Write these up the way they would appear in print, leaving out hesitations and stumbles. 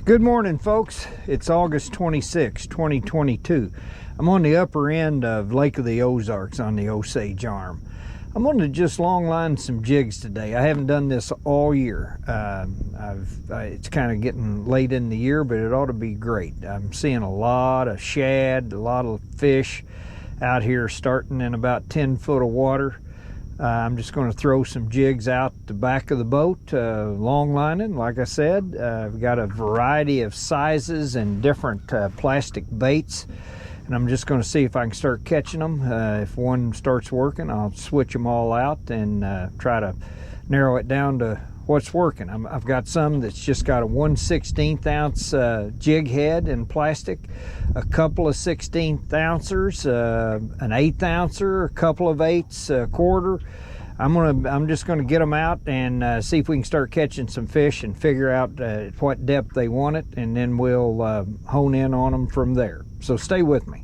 Good morning, folks. It's August 26, 2022. I'm on the upper end of Lake of the Ozarks on the Osage Arm. I'm going to just long line some jigs today. I haven't done this all year. It's kind of getting late in the year, but it ought to be great. I'm seeing a lot of shad, a lot of fish out here starting in about 10 foot of water. I'm just going to throw some jigs out the back of the boat, long lining, like I said. We've got a variety of sizes and different plastic baits, and I'm just going to see if I can start catching them. If one starts working, I'll switch them all out and try to narrow it down to what's working. I've got some that's just got a 1/16 ounce jig head in plastic, a couple of 16th ouncers, an 1/8 ouncer, a couple of 8s, a quarter. I'm just gonna get them out and see if we can start catching some fish and figure out at what depth they want it, and then we'll hone in on them from there. So stay with me.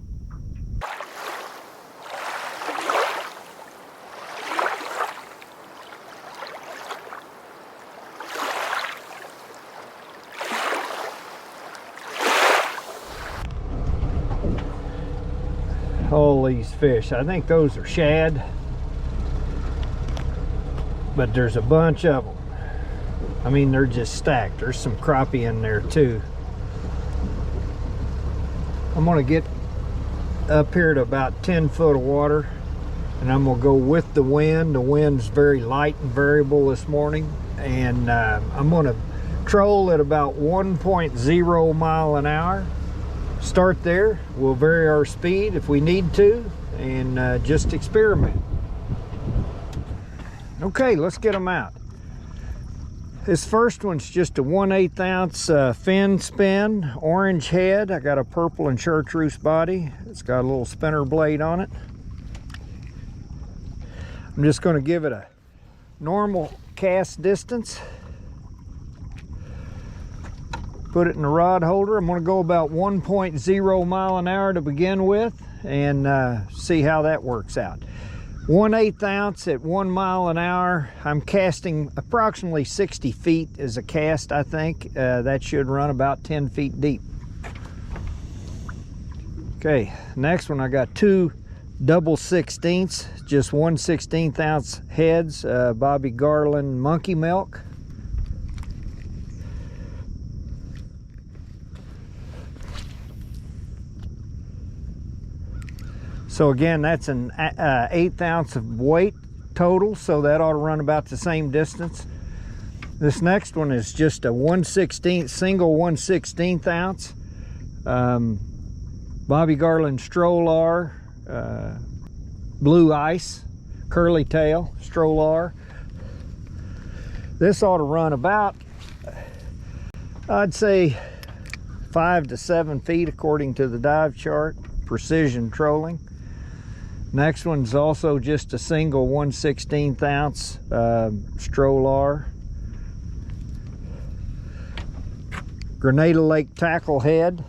All these fish, I think those are shad, but there's a bunch of them. I mean, they're just stacked. There's some crappie in there too. I'm gonna get up here to about 10 foot of water, and I'm gonna go with the wind. The wind's very light and variable this morning, and I'm gonna troll at about 1.0 mile an hour. Start there. We'll vary our speed if we need to, and just experiment. Okay, let's get them out. This first one's just a 1/8 ounce fin spin, orange head. I got a purple and chartreuse body. It's got a little spinner blade on it. I'm just going to give it a normal cast distance. Put it in the rod holder. I'm going to go about 1.0 mile an hour to begin with, and see how that works out. 1/8 ounce at 1 mile an hour. I'm casting approximately 60 feet as a cast, I think. That should run about 10 feet deep. Okay, next one, I got two double 16ths, just 1/16 ounce heads, Bobby Garland monkey milk. So again, that's an 1/8 ounce of weight total, so that ought to run about the same distance. This next one is just a 1/16 single 1/16 ounce Bobby Garland Strolar, blue ice, curly tail Strolar. This ought to run about, I'd say, 5 to 7 feet according to the dive chart. Precision trolling. Next one's also just a single 1/16 ounce Strolar. Grenada Lake tackle head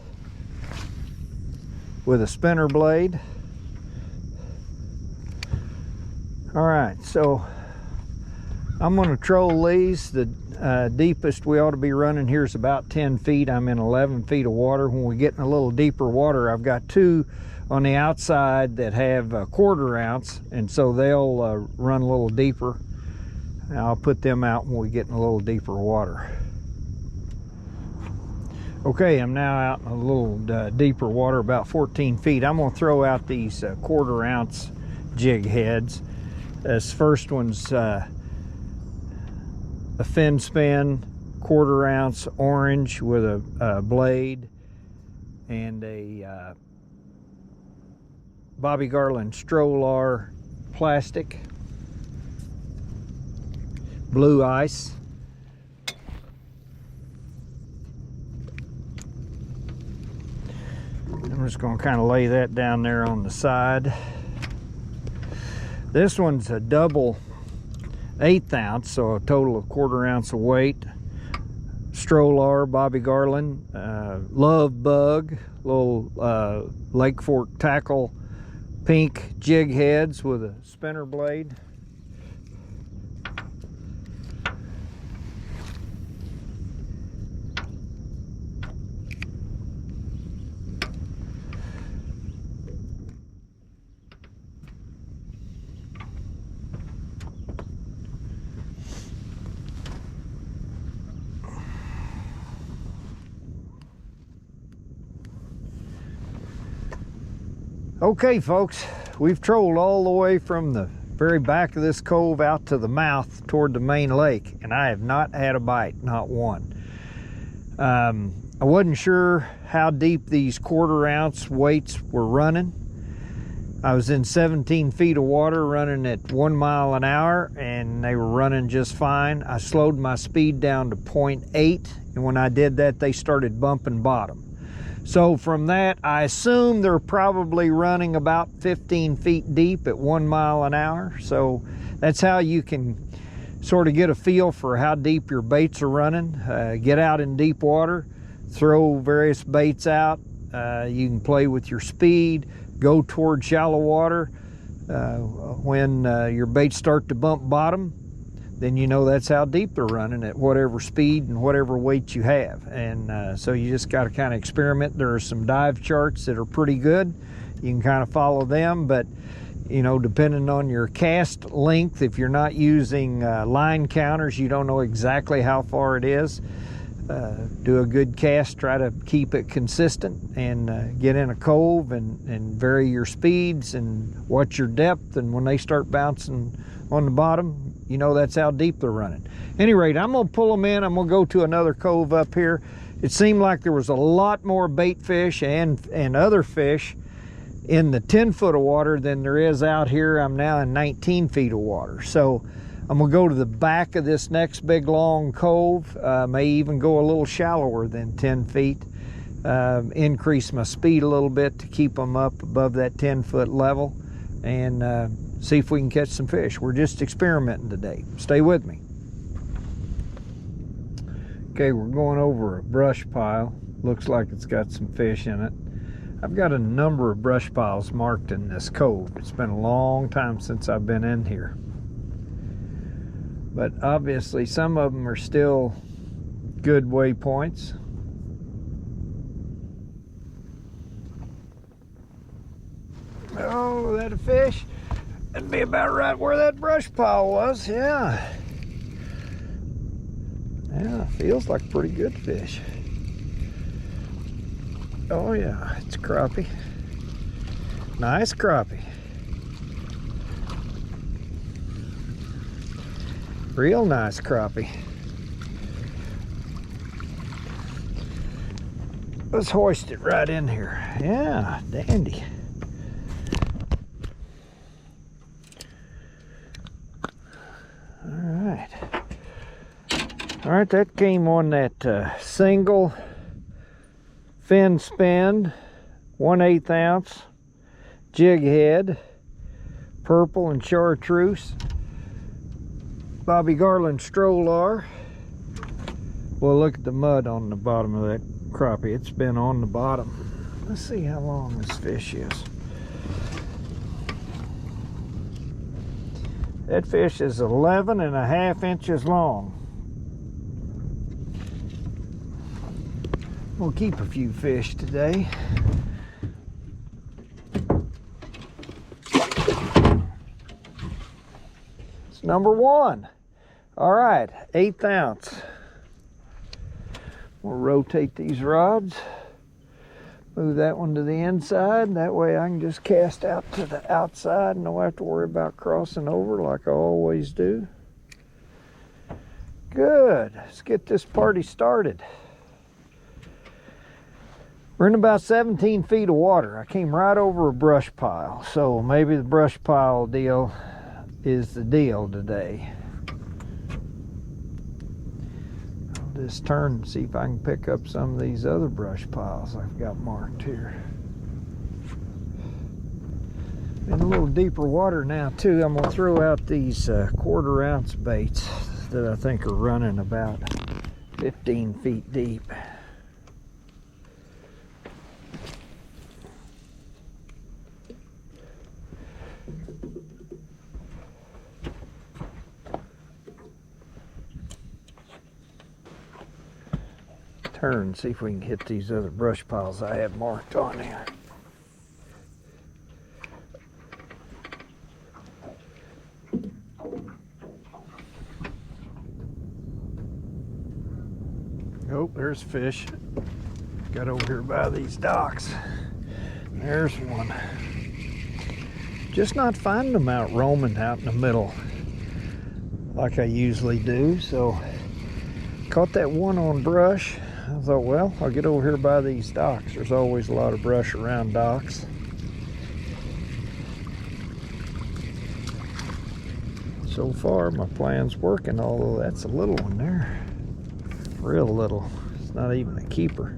with a spinner blade. All right, so I'm going to troll these. The deepest we ought to be running here is about 10 feet. I'm in 11 feet of water. When we get in a little deeper water, I've got two on the outside that have a 1/4 ounce, and so they'll run a little deeper. I'll put them out when we get in a little deeper water. Okay, I'm now out in a little deeper water, about 14 feet. I'm going to throw out these 1/4 ounce jig heads. This first one's a fin spin, 1/4 ounce orange with a blade, and a Bobby Garland Strolar plastic, blue ice. I'm just going to kind of lay that down there on the side. This one's a double 1/8 ounce, so a total of 1/4 ounce of weight. Strolar, Bobby Garland, Love Bug, little Lake Fork tackle, pink jig heads with a spinner blade. Okay folks, we've trolled all the way from the very back of this cove out to the mouth toward the main lake, and I have not had a bite, not one. I wasn't sure how deep these 1/4 ounce weights were running. I was in 17 feet of water running at 1 mile an hour, and they were running just fine. I slowed my speed down to 0.8, and when I did that, they started bumping bottom. So from that, I assume they're probably running about 15 feet deep at 1 mile an hour. So that's how you can sort of get a feel for how deep your baits are running. Get out in deep water, throw various baits out. You can play with your speed, go toward shallow water. When your baits start to bump bottom, then you know that's how deep they're running at whatever speed and whatever weight you have. And so you just got to kind of experiment. There are some dive charts that are pretty good. You can kind of follow them, but you know, depending on your cast length, if you're not using line counters, you don't know exactly how far it is. Do a good cast, try to keep it consistent, and get in a cove and vary your speeds and watch your depth. And when they start bouncing on the bottom, you know that's how deep they're running. At any rate, I'm gonna pull them in. I'm gonna go to another cove up here. It seemed like there was a lot more bait fish and other fish in the 10 foot of water than there is out here. I'm now in 19 feet of water. So I'm gonna go to the back of this next big long cove, may even go a little shallower than 10 feet, increase my speed a little bit to keep them up above that 10 foot level, and see if we can catch some fish. We're just experimenting today. Stay with me. Okay, we're going over a brush pile. Looks like it's got some fish in it. I've got a number of brush piles marked in this cove. It's been a long time since I've been in here. But obviously some of them are still good waypoints. Oh, is that a fish? That'd be about right where that brush pile was, yeah. Yeah, feels like a pretty good fish. Oh yeah, it's crappie. Nice crappie. Real nice crappie. Let's hoist it right in here. Yeah, dandy. All right, that came on that single fin spin, 1/8 ounce jig head, purple and chartreuse, Bobby Garland Strolar. Well, look at the mud on the bottom of that crappie. It's been on the bottom. Let's see how long this fish is. That fish is 11.5 inches long. We'll keep a few fish today. It's number one. All right, 1/8 ounce. We'll rotate these rods. Move that one to the inside. That way I can just cast out to the outside and don't have to worry about crossing over like I always do. Good, let's get this party started. We're in about 17 feet of water. I came right over a brush pile, so maybe the brush pile deal is the deal today. I'll just turn and see if I can pick up some of these other brush piles I've got marked here. In a little deeper water now too. I'm gonna throw out these 1/4 ounce baits that I think are running about 15 feet deep. Turn, see if we can hit these other brush piles I have marked on here. Oh, there's fish. Got over here by these docks. There's one. just not finding them out roaming out in the middle like I usually do. So caught that one on brush. I thought, well, I'll get over here by these docks. There's always a lot of brush around docks. So far my plan's working, although that's a little one there. Real little. It's not even a keeper.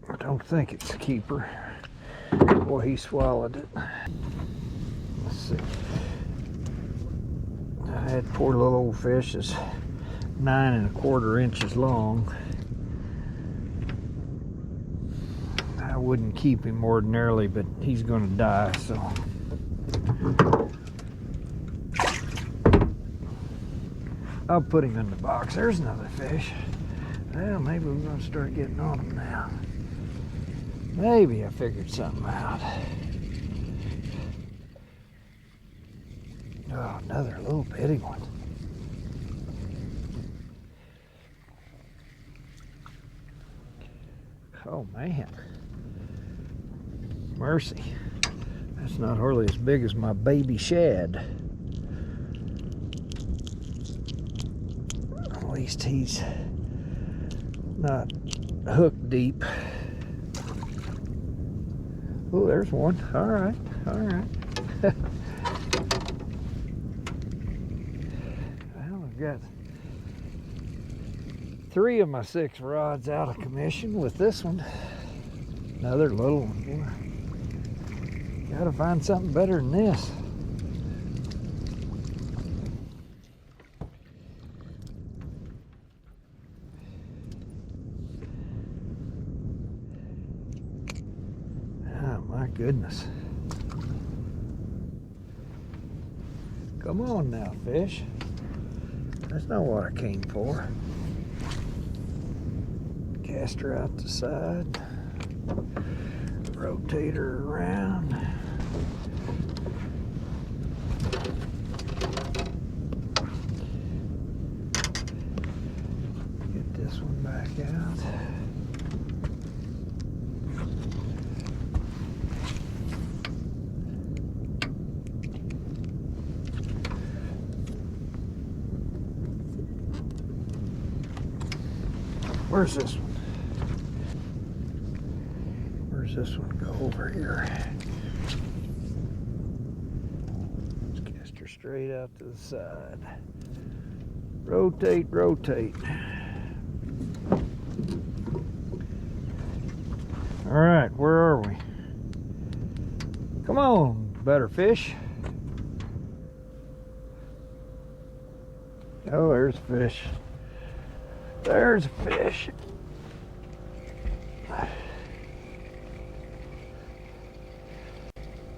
I don't think it's a keeper. Boy, he swallowed it. Let's see. I had poor little old fish is 9 1/4 inches long. I wouldn't keep him ordinarily, but he's gonna die, so. I'll put him in the box. There's another fish. Well, maybe we're gonna start getting on him now. Maybe I figured something out. Oh, another little bitty one. Oh man. Mercy. That's not hardly as big as my baby shad. At least he's not hook deep. Oh, there's one. All right, all right. Well, I've got 3 of my 6 rods out of commission with this one. Another little one. Boy. Gotta find something better than this. My goodness. Come on now, fish. That's not what I came for. Cast her out the side. Rotate her around. Get this one back out. Where's this one? Where's this one go over here? Let's cast her straight out to the side. Rotate, rotate. All right, where are we? Come on, better fish. Oh, there's a fish. There's a fish.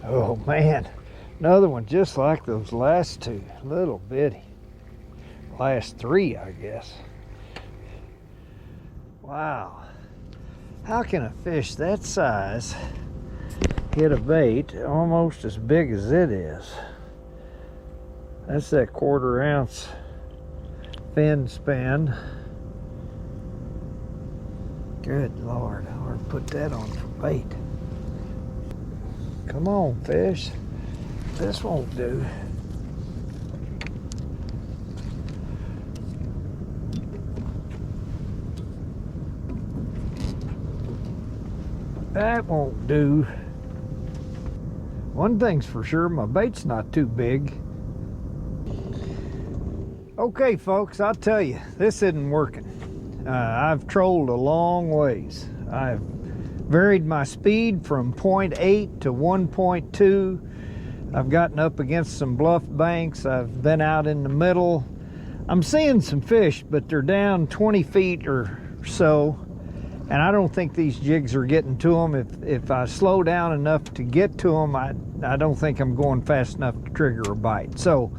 Oh man, another one just like those last 2. Little bitty. Last 3, I guess. Wow. How can a fish that size hit a bait almost as big as it is? That's that 1/4 ounce fin span. Good Lord, I ought to put that on for bait. Come on, fish. This won't do. That won't do. One thing's for sure, my bait's not too big. Okay, folks, I'll tell you, this isn't working. I've trolled a long ways. I've varied my speed from 0.8 to 1.2. I've gotten up against some bluff banks. I've been out in the middle. I'm seeing some fish, but they're down 20 feet or so, and I don't think these jigs are getting to them. If I slow down enough to get to them, I don't think I'm going fast enough to trigger a bite. So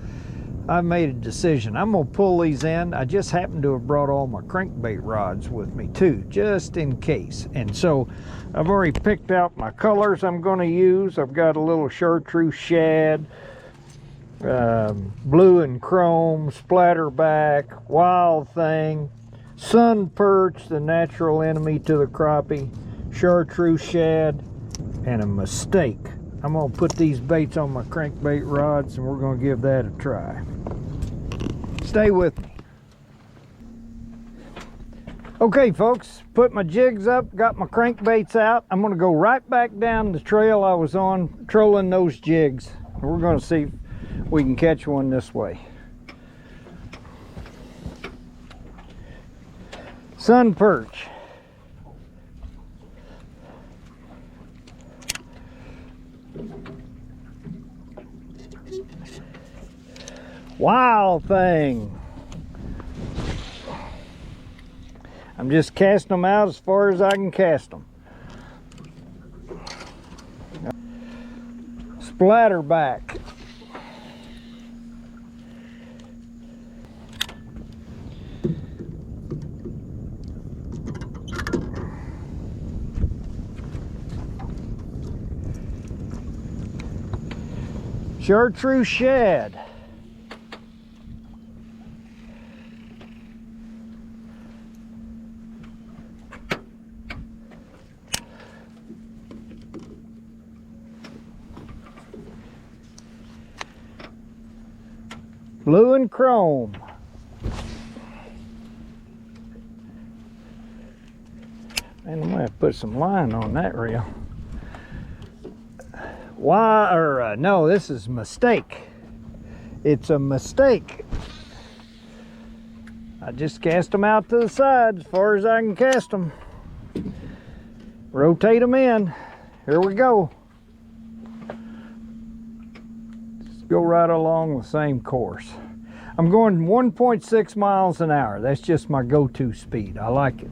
I made a decision. I'm gonna pull these in. I just happen to have brought all my crankbait rods with me too, just in case. And so I've already picked out my colors I'm gonna use. I've got a little chartreuse shad, blue and chrome, splatterback, wild thing, sun perch, the natural enemy to the crappie, chartreuse shad, and a mistake. I'm gonna put these baits on my crankbait rods and we're gonna give that a try. Stay with me. Okay folks, put my jigs up, got my crankbaits out. I'm gonna go right back down the trail I was on, trolling those jigs. We're gonna see if we can catch one this way. Sun perch. Wild thing. I'm just casting them out as far as I can cast them. Splatterback. Chartreuse shad. Blue and chrome. And I'm gonna have to put some line on that reel. Why, or no, this is a mistake. It's a mistake. I just cast them out to the side as far as I can cast them. Rotate them in. Here we go. Go right along the same course. I'm going 1.6 miles an hour. That's just my go-to speed. I like it.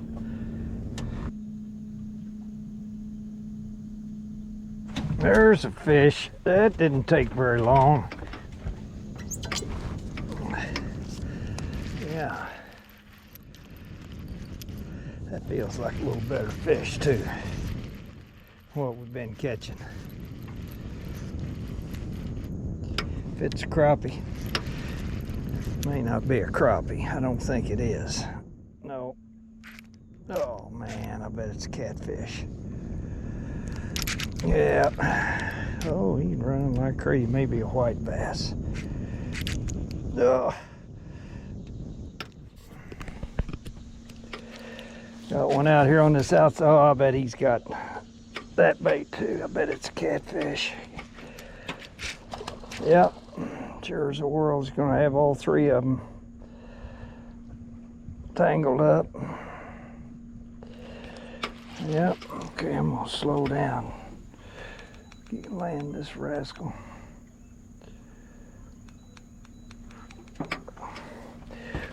There's a fish. That didn't take very long. Yeah. That feels like a little better fish too. What we've been catching. If it's a crappie, may not be a crappie. I don't think it is. No. Oh man, I bet it's a catfish. Yeah. Oh, he's running like crazy. Maybe a white bass. Oh. Got one out here on this outside. Oh, I bet he's got that bait too. I bet it's a catfish. Yep. Sure as the world's gonna have all three of them tangled up. Yep. Okay, I'm gonna slow down. Land this rascal.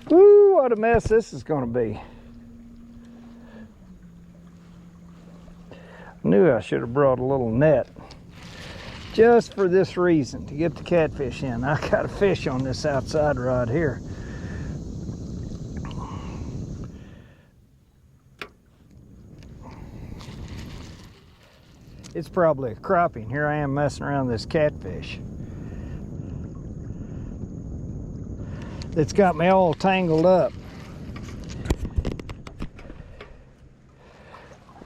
Woo, what a mess this is gonna be. I knew I should have brought a little net just for this reason, to get the catfish in. I got a fish on this outside rod here. It's probably a crappie, and here I am messing around with this catfish. It's got me all tangled up.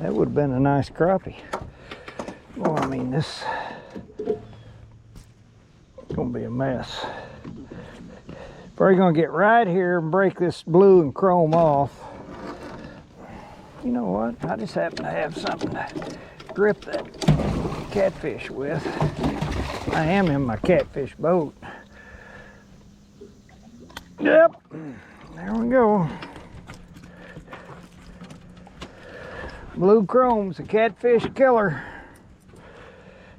That would have been a nice crappie. Well, I mean, this is gonna be a mess. Probably gonna get right here and break this blue and chrome off. You know what? I just happen to have something to grip that catfish with. I am in my catfish boat. Yep, there we go. Blue chrome's a catfish killer.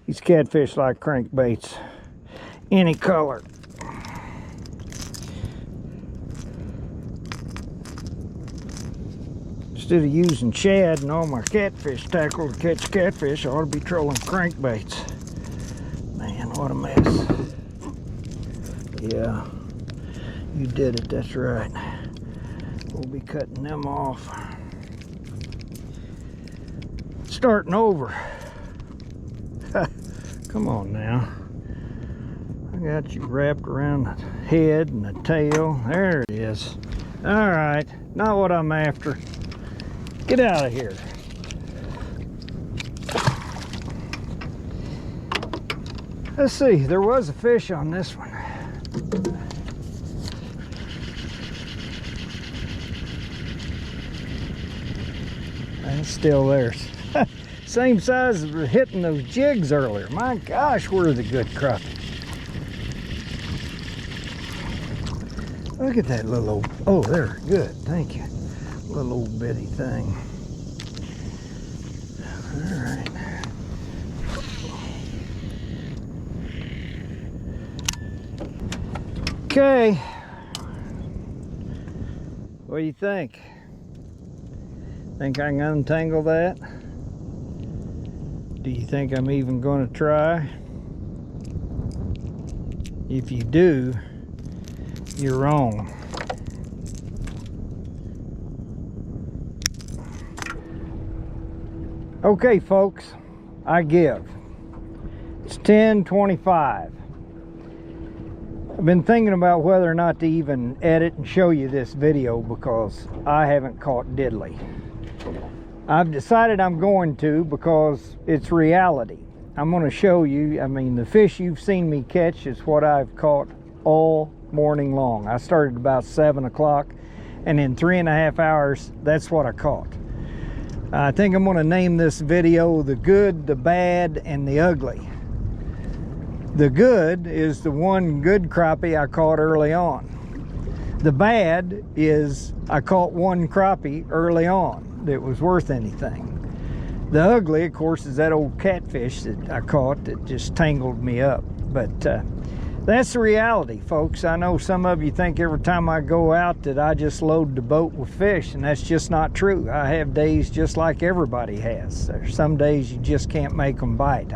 These catfish like crankbaits, any color. Instead of using shad and all my catfish tackle to catch catfish, I ought to be trolling crankbaits. Man, what a mess. Yeah. You did it, that's right. We'll be cutting them off. Starting over. Come on now. I got you wrapped around the head and the tail. There it is. All right, not what I'm after. Get out of here. Let's see, there was a fish on this one. And it's still there. Same size as hitting those jigs earlier. My gosh, where are the good crappie? Look at that little old, oh, there, good, thank you. Little old bitty thing. All right. Okay. What do you think? Think I can untangle that? Do you think I'm even going to try? If you do, you're wrong. Okay, folks, I give. It's 10:25. I've been thinking about whether or not to even edit and show you this video because I haven't caught diddly. I've decided I'm going to because it's reality. I'm going to show you, I mean, the fish you've seen me catch is what I've caught all morning long. I started about 7 o'clock, and in 3.5 hours, that's what I caught. I think I'm going to name this video The Good, the Bad, and the Ugly. The good is the one good crappie I caught early on. The bad is I caught one crappie early on that was worth anything. The ugly, of course, is that old catfish that I caught that just tangled me up. But that's the reality, folks. I know some of you think every time I go out that I just load the boat with fish, and that's just not true. I have days just like everybody has. There's some days you just can't make them bite.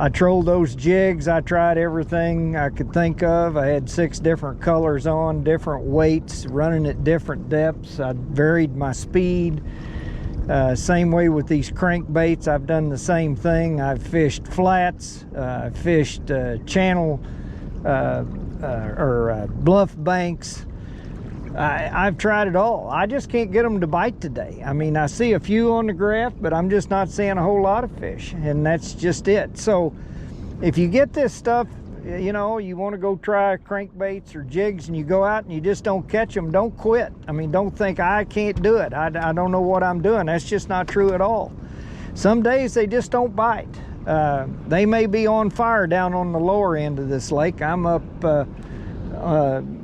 I trolled those jigs. I tried everything I could think of. I had 6 different colors on, different weights, running at different depths. I varied my speed. Same way with these crankbaits. I've done the same thing. I've fished flats. I've fished channel bluff banks. I've tried it all. I just can't get them to bite today. I mean, I see a few on the graph, but I'm just not seeing a whole lot of fish, and that's just it. So if you get this stuff, you know, you want to go try crankbaits or jigs and you go out and you just don't catch them, don't quit. I mean, don't think I can't do it. I don't know what I'm doing. That's just not true at all. Some days they just don't bite. They may be on fire down on the lower end of this lake. I'm up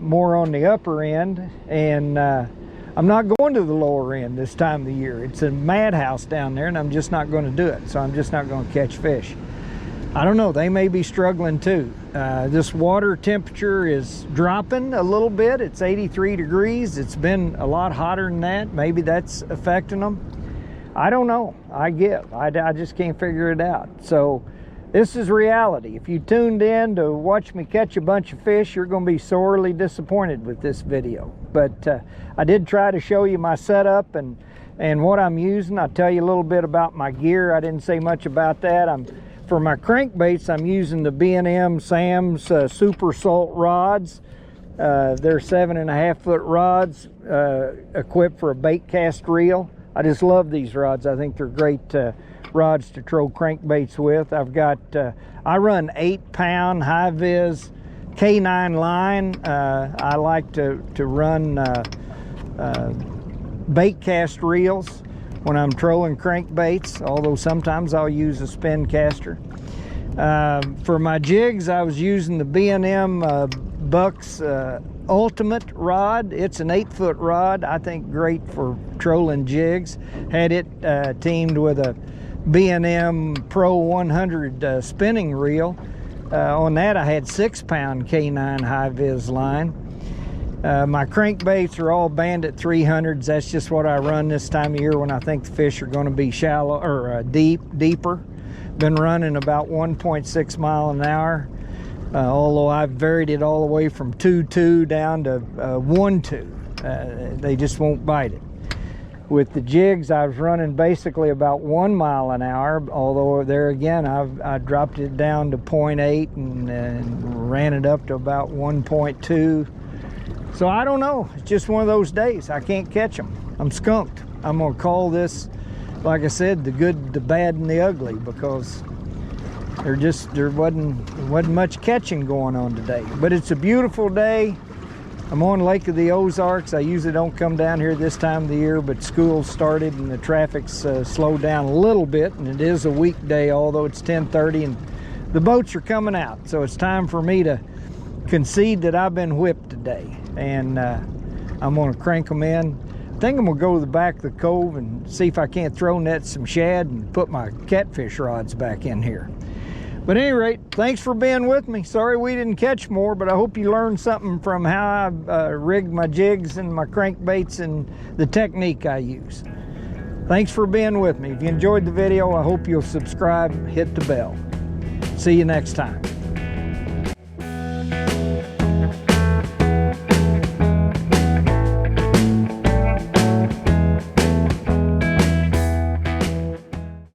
more on the upper end, and I'm not going to the lower end this time of the year. It's a madhouse down there, and I'm just not going to do it. So I'm just not going to catch fish. I don't know, they may be struggling too. This water temperature is dropping a little bit. It's 83 degrees. It's been a lot hotter than that. Maybe that's affecting them. I don't know. I just can't figure it out. So this is reality. If you tuned in to watch me catch a bunch of fish, you're going to be sorely disappointed with this video. But I did try to show you my setup and what I'm using. I'll tell you a little bit about my gear. I didn't say much about that. For my crankbaits, I'm using the B&M Sam's Super Salt rods. They're 7.5 foot rods equipped for a bait cast reel. I just love these rods. I think they're great rods to throw crankbaits with. I've got, I run 8-pound high-vis K9 line. I like to run bait cast reels when I'm trolling crankbaits, although sometimes I'll use a spin caster. For my jigs, I was using the B&M Bucks Ultimate rod. It's an 8-foot rod. I think great for trolling jigs. Had it teamed with a B&M Pro 100 spinning reel. On that I had 6-pound K9 high-vis line. My crankbaits are all Bandit 300s. That's just what I run this time of year when I think the fish are going to be shallow or deeper. Been running about 1.6 mile an hour. although I've varied it all the way from 2-2 down to 1-2. They just won't bite it. With the jigs, I was running basically about 1 mile an hour, although there again, I dropped it down to 0.8 and ran it up to about 1.2. So I don't know, it's just one of those days. I can't catch them. I'm skunked. I'm gonna call this, like I said, the good, the bad, and the ugly, because there wasn't much catching going on today. But it's a beautiful day. I'm on Lake of the Ozarks. I usually don't come down here this time of the year, but school started and the traffic's slowed down a little bit, and it is a weekday, although it's 10:30 and the boats are coming out. So it's time for me to concede that I've been whipped today, and I'm gonna crank them in. I think I'm gonna go to the back of the cove and see if I can't throw net some shad and put my catfish rods back in here. But at any rate, thanks for being with me. Sorry we didn't catch more, but I hope you learned something from how I rigged my jigs and my crankbaits and the technique I use. Thanks for being with me. If you enjoyed the video, I hope you'll subscribe, hit the bell. See you next time.